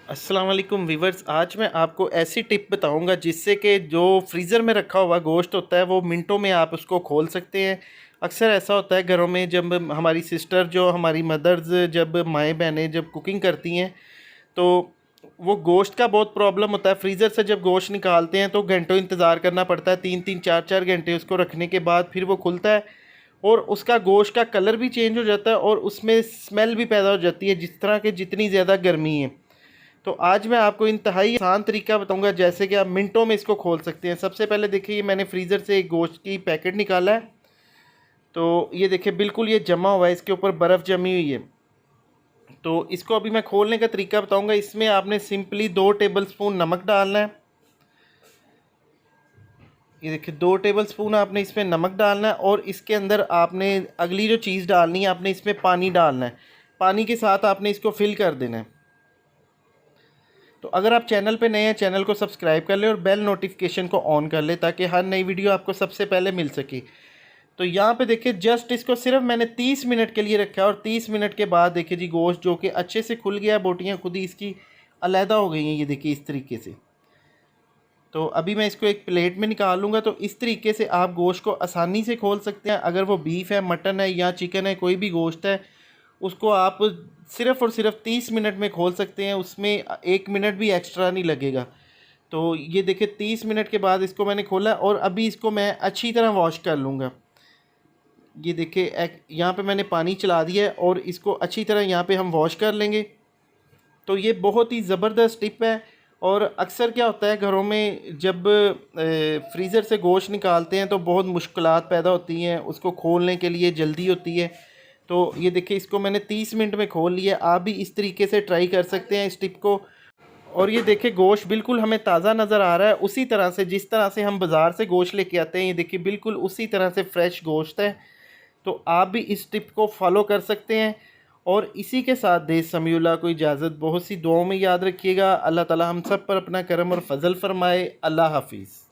अस्सलाम वालेकुम वीवर्स। आज मैं आपको ऐसी टिप बताऊंगा जिससे कि जो फ्रीज़र में रखा हुआ गोश्त होता है वो मिनटों में आप उसको खोल सकते हैं। अक्सर ऐसा होता है घरों में, जब हमारी सिस्टर, जो हमारी मदर्स, जब माएँ बहनें जब कुकिंग करती हैं तो वो गोश्त का बहुत प्रॉब्लम होता है। फ्रीज़र से जब गोश्त निकालते हैं तो घंटों इंतज़ार करना पड़ता है, 3-3 4-4 घंटे उसको रखने के बाद फिर वो खुलता है और उसका गोश्त का कलर भी चेंज हो जाता है और उसमें स्मेल भी पैदा हो जाती है, जिस तरह के जितनी ज़्यादा गर्मी है। तो आज मैं आपको इंतहाई आसान तरीका बताऊंगा जैसे कि आप मिनटों में इसको खोल सकते हैं। सबसे पहले देखिए, मैंने फ्रीज़र से एक गोश्त की पैकेट निकाला है। तो ये देखिए बिल्कुल ये जमा हुआ है, इसके ऊपर बर्फ़ जमी हुई है। तो इसको अभी मैं खोलने का तरीका बताऊंगा। इसमें आपने सिंपली 2 टेबल स्पून नमक डालना है। ये देखिए 2 टेबल स्पून आपने इसमें नमक डालना है और इसके अंदर आपने अगली जो चीज़ डालनी है, आपने इसमें पानी डालना है। पानी के साथ आपने इसको फिल कर देना है। तो अगर आप चैनल पे नए हैं, चैनल को सब्सक्राइब कर लें और बेल नोटिफिकेशन को ऑन कर लें ताकि हर नई वीडियो आपको सबसे पहले मिल सके। तो यहाँ पे देखिए जस्ट इसको सिर्फ मैंने 30 मिनट के लिए रखा है और 30 मिनट के बाद देखिए जी गोश्त जो कि अच्छे से खुल गया है, बोटियाँ खुद ही इसकी अलहदा हो गई हैं। ये देखिए इस तरीके से। तो अभी मैं इसको एक प्लेट में निकाल लूँगा। तो इस तरीके से आप गोश्त को आसानी से खोल सकते हैं। अगर वो बीफ है, मटन है या चिकन है, कोई भी गोश्त है, उसको आप सिर्फ़ और सिर्फ 30 मिनट में खोल सकते हैं। उसमें 1 मिनट भी एक्स्ट्रा नहीं लगेगा। तो ये देखिए 30 मिनट के बाद इसको मैंने खोला और अभी इसको मैं अच्छी तरह वॉश कर लूँगा। ये देखिए यहाँ पे मैंने पानी चला दिया है और इसको अच्छी तरह यहाँ पे हम वॉश कर लेंगे। तो ये बहुत ही ज़बरदस्त टिप है। और अक्सर क्या होता है घरों में, जब फ्रीज़र से गोश्त निकालते हैं तो बहुत मुश्किलात पैदा होती हैं, उसको खोलने के लिए जल्दी होती है। तो ये देखिए इसको मैंने 30 मिनट में खोल लिया। आप भी इस तरीके से ट्राई कर सकते हैं इस टिप को। और ये देखिए गोश्त बिल्कुल हमें ताज़ा नज़र आ रहा है, उसी तरह से जिस तरह से हम बाज़ार से गोश्त लेके आते हैं। ये देखिए बिल्कुल उसी तरह से फ्रेश गोश्त है। तो आप भी इस टिप को फॉलो कर सकते हैं। और इसी के साथ देश समीउल्लाह को इजाज़त। बहुत सी दुआओं में याद रखिएगा। अल्लाह ताला हम सब पर अपना करम और फजल फरमाए। अल्लाह हाफिज़।